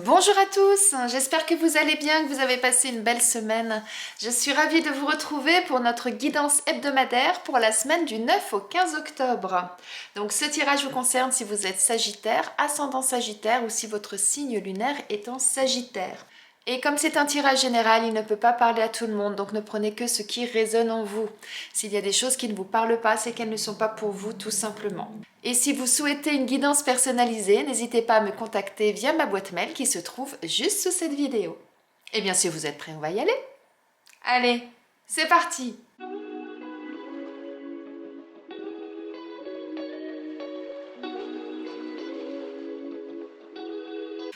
Bonjour à tous, j'espère que vous allez bien, que vous avez passé une belle semaine. Je suis ravie de vous retrouver pour notre guidance hebdomadaire pour la semaine du 9 au 15 octobre. Donc ce tirage vous concerne si vous êtes Sagittaire, ascendant Sagittaire ou si votre signe lunaire est en Sagittaire. Et comme c'est un tirage général, il ne peut pas parler à tout le monde, donc ne prenez que ce qui résonne en vous. S'il y a des choses qui ne vous parlent pas, c'est qu'elles ne sont pas pour vous tout simplement. Et si vous souhaitez une guidance personnalisée, n'hésitez pas à me contacter via ma boîte mail qui se trouve juste sous cette vidéo. Et bien si vous êtes prêts, on va y aller. Allez, c'est parti!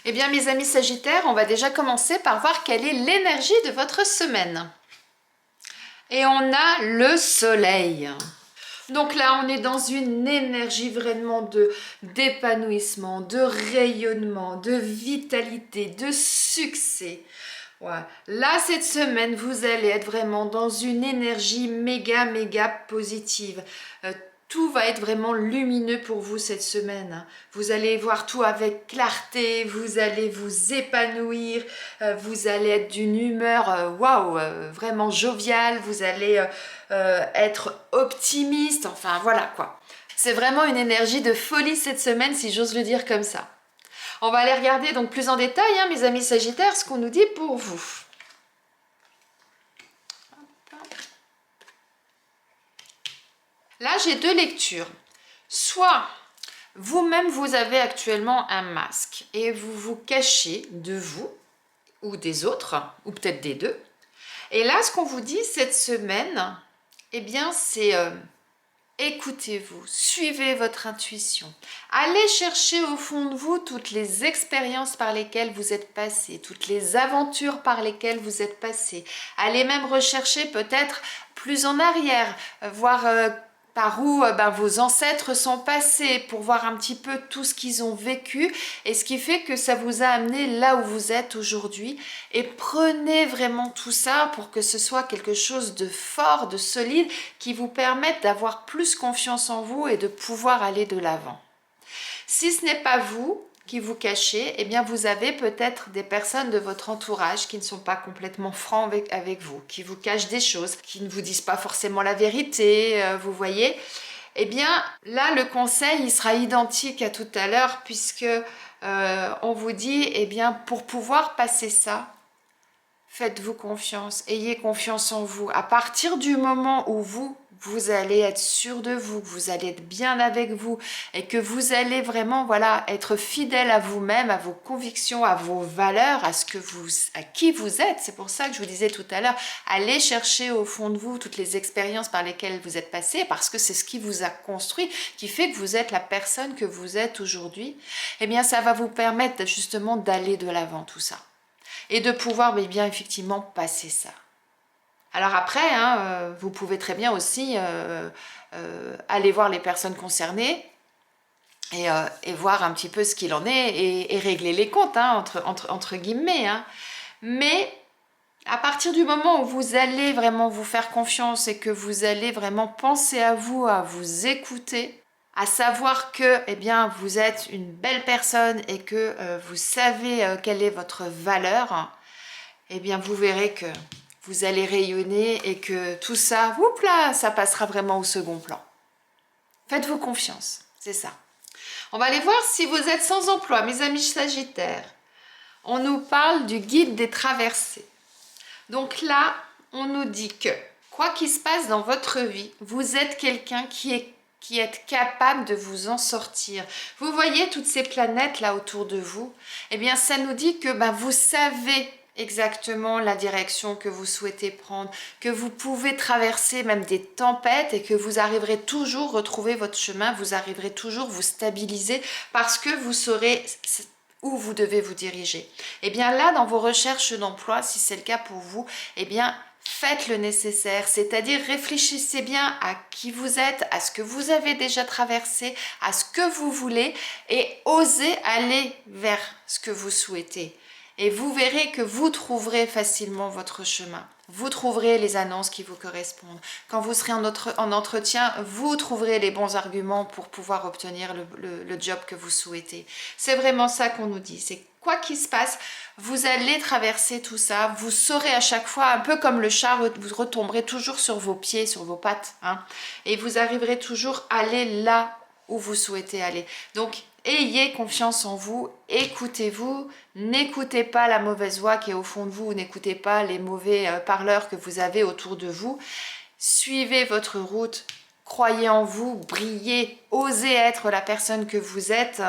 Eh bien mes amis Sagittaires, on va déjà commencer par voir quelle est l'énergie de votre semaine. Et on a le soleil. Donc là, on est dans une énergie vraiment d'épanouissement, de rayonnement, de vitalité, de succès. Ouais. Là, cette semaine, vous allez être vraiment dans une énergie méga positive. Tout va être vraiment lumineux pour vous cette semaine. Vous allez voir tout avec clarté, vous allez vous épanouir, vous allez être d'une humeur waouh, vraiment joviale, vous allez être optimiste, enfin voilà quoi. C'est vraiment une énergie de folie cette semaine si j'ose le dire comme ça. On va aller regarder donc plus en détail, hein, mes amis Sagittaires, ce qu'on nous dit pour vous. Là, j'ai deux lectures. Soit vous-même, vous avez actuellement un masque et vous vous cachez de vous ou des autres, ou peut-être des deux. Et là, ce qu'on vous dit cette semaine, eh bien, c'est écoutez-vous, suivez votre intuition. Allez chercher au fond de vous toutes les expériences par lesquelles vous êtes passé, toutes les aventures par lesquelles vous êtes passé. Allez même rechercher peut-être plus en arrière, voir par où vos ancêtres sont passés pour voir un petit peu tout ce qu'ils ont vécu et ce qui fait que ça vous a amené là où vous êtes aujourd'hui. Et prenez vraiment tout ça pour que ce soit quelque chose de fort, de solide, qui vous permette d'avoir plus confiance en vous et de pouvoir aller de l'avant. Si ce n'est pas vous qui vous cachez, eh bien vous avez peut-être des personnes de votre entourage qui ne sont pas complètement francs avec vous, qui vous cachent des choses, qui ne vous disent pas forcément la vérité, vous voyez. Eh bien là, le conseil, il sera identique à tout à l'heure puisque on vous dit, eh bien pour pouvoir passer ça, faites-vous confiance, ayez confiance en vous. À partir du moment où vous allez être sûr de vous, que vous allez être bien avec vous et que vous allez vraiment être fidèle à vous-même, à vos convictions, à vos valeurs, à qui vous êtes. C'est pour ça que je vous disais tout à l'heure, allez chercher au fond de vous toutes les expériences par lesquelles vous êtes passé parce que c'est ce qui vous a construit, qui fait que vous êtes la personne que vous êtes aujourd'hui. Eh bien, ça va vous permettre justement d'aller de l'avant tout ça. Et de pouvoir bien effectivement passer ça. Alors après, vous pouvez très bien aussi aller voir les personnes concernées et voir un petit peu ce qu'il en est et régler les comptes, entre guillemets. Mais à partir du moment où vous allez vraiment vous faire confiance et que vous allez vraiment penser à vous écouter, à savoir que vous êtes une belle personne et que vous savez quelle est votre valeur, vous verrez que vous allez rayonner et que tout ça, ça passera vraiment au second plan. Faites-vous confiance, c'est ça. On va aller voir si vous êtes sans emploi, mes amis Sagittaires. On nous parle du guide des traversées. Donc là, on nous dit que, quoi qu'il se passe dans votre vie, vous êtes quelqu'un qui est capable de vous en sortir. Vous voyez toutes ces planètes là autour de vous, ça nous dit que vous savez exactement la direction que vous souhaitez prendre, que vous pouvez traverser même des tempêtes et que vous arriverez toujours à retrouver votre chemin, vous arriverez toujours à vous stabiliser parce que vous saurez où vous devez vous diriger. Là, dans vos recherches d'emploi, si c'est le cas pour vous, faites le nécessaire, c'est-à-dire réfléchissez bien à qui vous êtes, à ce que vous avez déjà traversé, à ce que vous voulez et osez aller vers ce que vous souhaitez. Et vous verrez que vous trouverez facilement votre chemin. Vous trouverez les annonces qui vous correspondent. Quand vous serez en entretien, vous trouverez les bons arguments pour pouvoir obtenir le job que vous souhaitez. C'est vraiment ça qu'on nous dit. C'est quoi qu'il se passe, vous allez traverser tout ça. Vous saurez à chaque fois, un peu comme le chat, vous retomberez toujours sur vos pieds, sur vos pattes. Hein, et vous arriverez toujours à aller là où vous souhaitez aller. Donc, ayez confiance en vous, écoutez-vous, n'écoutez pas la mauvaise voix qui est au fond de vous, n'écoutez pas les mauvais parleurs que vous avez autour de vous. Suivez votre route, croyez en vous, brillez, osez être la personne que vous êtes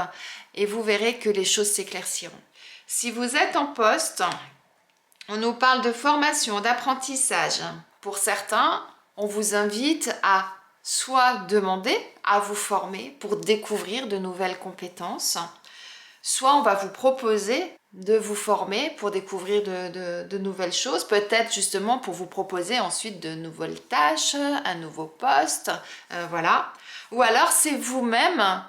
et vous verrez que les choses s'éclairciront. Si vous êtes en poste, on nous parle de formation, d'apprentissage. Pour certains, on vous invite à soit demander à vous former pour découvrir de nouvelles compétences, soit on va vous proposer de vous former pour découvrir de nouvelles choses, peut-être justement pour vous proposer ensuite de nouvelles tâches, un nouveau poste, voilà. Ou alors c'est vous-même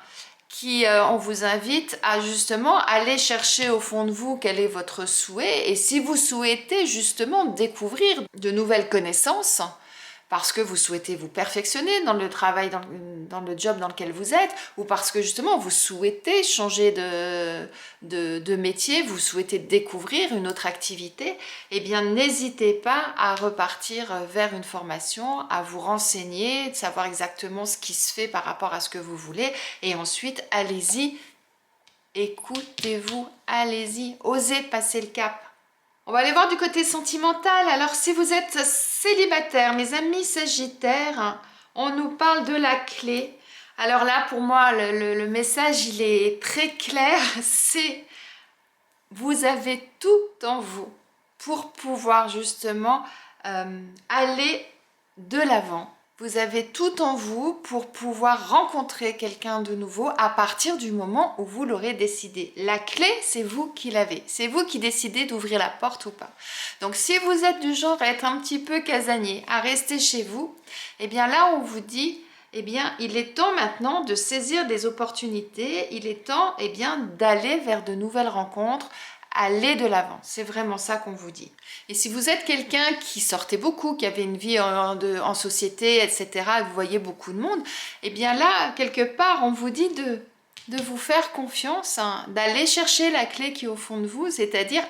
qui on vous invite à justement aller chercher au fond de vous quel est votre souhait, et si vous souhaitez justement découvrir de nouvelles connaissances, parce que vous souhaitez vous perfectionner dans le travail, dans le job dans lequel vous êtes, ou parce que justement vous souhaitez changer de métier, vous souhaitez découvrir une autre activité, eh bien n'hésitez pas à repartir vers une formation, à vous renseigner, de savoir exactement ce qui se fait par rapport à ce que vous voulez, et ensuite allez-y, écoutez-vous, allez-y, osez passer le cap. On va aller voir du côté sentimental. Alors, si vous êtes célibataire, mes amis sagittaires, on nous parle de la clé. Alors là, pour moi, le message, il est très clair. C'est vous avez tout en vous pour pouvoir justement aller de l'avant. Vous avez tout en vous pour pouvoir rencontrer quelqu'un de nouveau à partir du moment où vous l'aurez décidé. La clé, c'est vous qui l'avez. C'est vous qui décidez d'ouvrir la porte ou pas. Donc si vous êtes du genre à être un petit peu casanier, à rester chez vous, eh bien là on vous dit, eh bien il est temps maintenant de saisir des opportunités, il est temps eh bien d'aller vers de nouvelles rencontres, aller de l'avant. C'est vraiment ça qu'on vous dit. Et si vous êtes quelqu'un qui sortait beaucoup, qui avait une vie en société, etc., et vous voyez beaucoup de monde, eh bien là, quelque part, on vous dit de vous faire confiance, hein, d'aller chercher la clé qui est au fond de vous, c'est-à-dire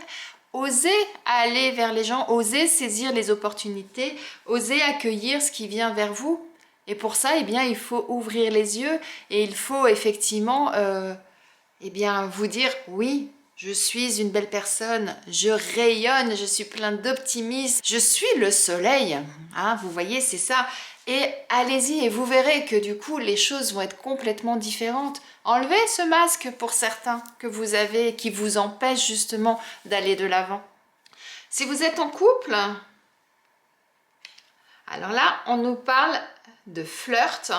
oser aller vers les gens, oser saisir les opportunités, oser accueillir ce qui vient vers vous. Et pour ça, eh bien, il faut ouvrir les yeux et il faut effectivement eh bien, vous dire oui, je suis une belle personne, je rayonne, je suis plein d'optimisme, je suis le soleil, hein, vous voyez, c'est ça. Et allez-y et vous verrez que du coup, les choses vont être complètement différentes. Enlevez ce masque pour certains que vous avez, qui vous empêche justement d'aller de l'avant. Si vous êtes en couple, alors là, on nous parle de flirt.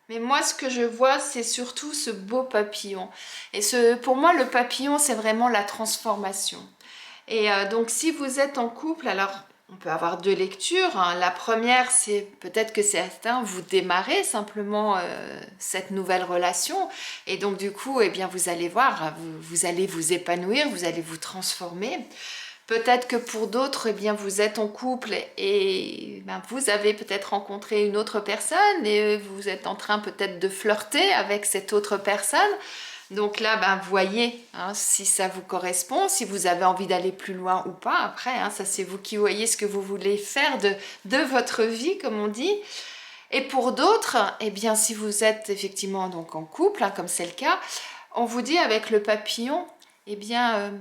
Mais moi, ce que je vois, c'est surtout ce beau papillon. Et pour moi, le papillon, c'est vraiment la transformation. Et donc, si vous êtes en couple, alors on peut avoir deux lectures. Hein. La première, c'est peut-être que certains, vous démarrez simplement cette nouvelle relation. Et donc, du coup, eh bien, vous allez voir, vous allez vous épanouir, vous allez vous transformer. Peut-être que pour d'autres, eh bien, vous êtes en couple et ben, vous avez peut-être rencontré une autre personne et vous êtes en train peut-être de flirter avec cette autre personne. Donc là, ben, voyez hein, si ça vous correspond, si vous avez envie d'aller plus loin ou pas. Après, hein, ça c'est vous qui voyez ce que vous voulez faire de votre vie, comme on dit. Et pour d'autres, eh bien, si vous êtes effectivement donc en couple, hein, comme c'est le cas, on vous dit avec le papillon, eh bien...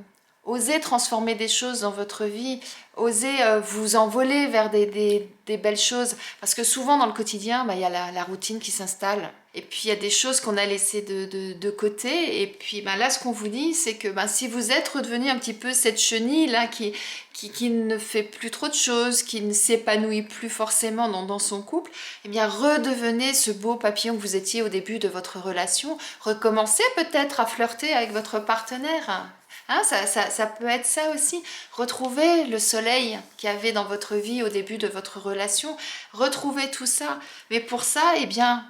osez transformer des choses dans votre vie, osez vous envoler vers des belles choses. Parce que souvent dans le quotidien, bah, y a la routine qui s'installe. Et puis il y a des choses qu'on a laissées de côté. Et puis bah, là, ce qu'on vous dit, c'est que bah, si vous êtes redevenu un petit peu cette chenille là qui ne fait plus trop de choses, qui ne s'épanouit plus forcément dans son couple, eh bien redevenez ce beau papillon que vous étiez au début de votre relation. Recommencez peut-être à flirter avec votre partenaire. Hein, ça peut être ça aussi. Retrouvez le soleil qu'il y avait dans votre vie au début de votre relation. Retrouvez tout ça. Mais pour ça, eh bien,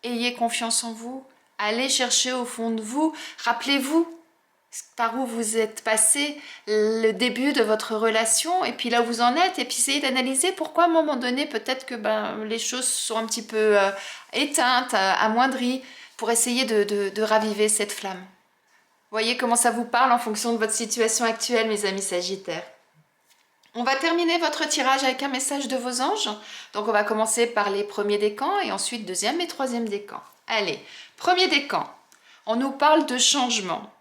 ayez confiance en vous. Allez chercher au fond de vous. Rappelez-vous par où vous êtes passé, le début de votre relation, et puis là où vous en êtes, et puis essayez d'analyser pourquoi à un moment donné, peut-être que les choses sont un petit peu éteintes, amoindries, pour essayer de raviver cette flamme. Voyez comment ça vous parle en fonction de votre situation actuelle, mes amis Sagittaires. On va terminer votre tirage avec un message de vos anges. Donc on va commencer par les premiers décans et ensuite deuxième et troisième décan. Allez, premier décan, on nous parle de changement.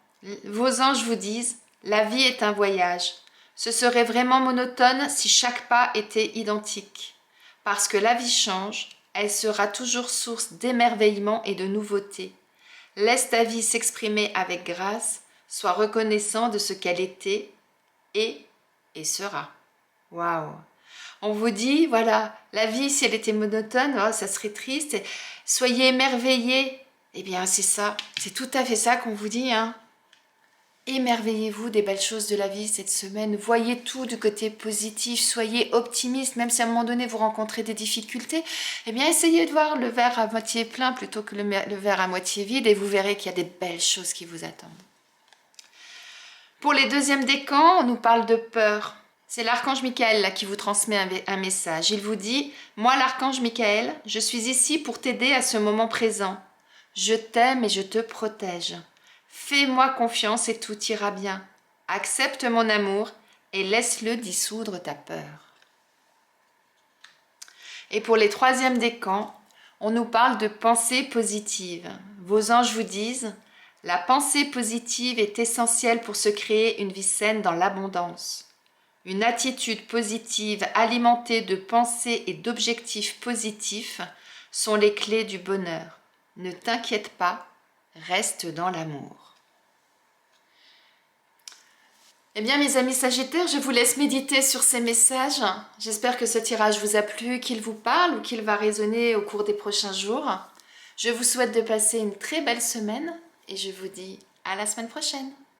Vos anges vous disent, la vie est un voyage. Ce serait vraiment monotone si chaque pas était identique. Parce que la vie change, elle sera toujours source d'émerveillement et de nouveautés. Laisse ta vie s'exprimer avec grâce, sois reconnaissant de ce qu'elle était et sera. Waouh! On vous dit, voilà, la vie, si elle était monotone, oh, ça serait triste. Soyez émerveillés. Eh bien, c'est ça, c'est tout à fait ça qu'on vous dit, hein. Émerveillez-vous des belles choses de la vie cette semaine. Voyez tout du côté positif. Soyez optimiste, même si à un moment donné vous rencontrez des difficultés. Eh bien, essayez de voir le verre à moitié plein plutôt que le verre à moitié vide et vous verrez qu'il y a des belles choses qui vous attendent. Pour les deuxièmes décans, on nous parle de peur. C'est l'archange Michael là, qui vous transmet un message. Il vous dit « Moi, l'archange Michael, je suis ici pour t'aider à ce moment présent. Je t'aime et je te protège. Fais-moi confiance et tout ira bien. Accepte mon amour et laisse-le dissoudre ta peur. » Et pour les troisièmes décans, on nous parle de pensée positive. Vos anges vous disent « La pensée positive est essentielle pour se créer une vie saine dans l'abondance. Une attitude positive alimentée de pensées et d'objectifs positifs sont les clés du bonheur. Ne t'inquiète pas, reste dans l'amour. » Eh bien mes amis Sagittaires, je vous laisse méditer sur ces messages. J'espère que ce tirage vous a plu, qu'il vous parle ou qu'il va résonner au cours des prochains jours. Je vous souhaite de passer une très belle semaine et je vous dis à la semaine prochaine.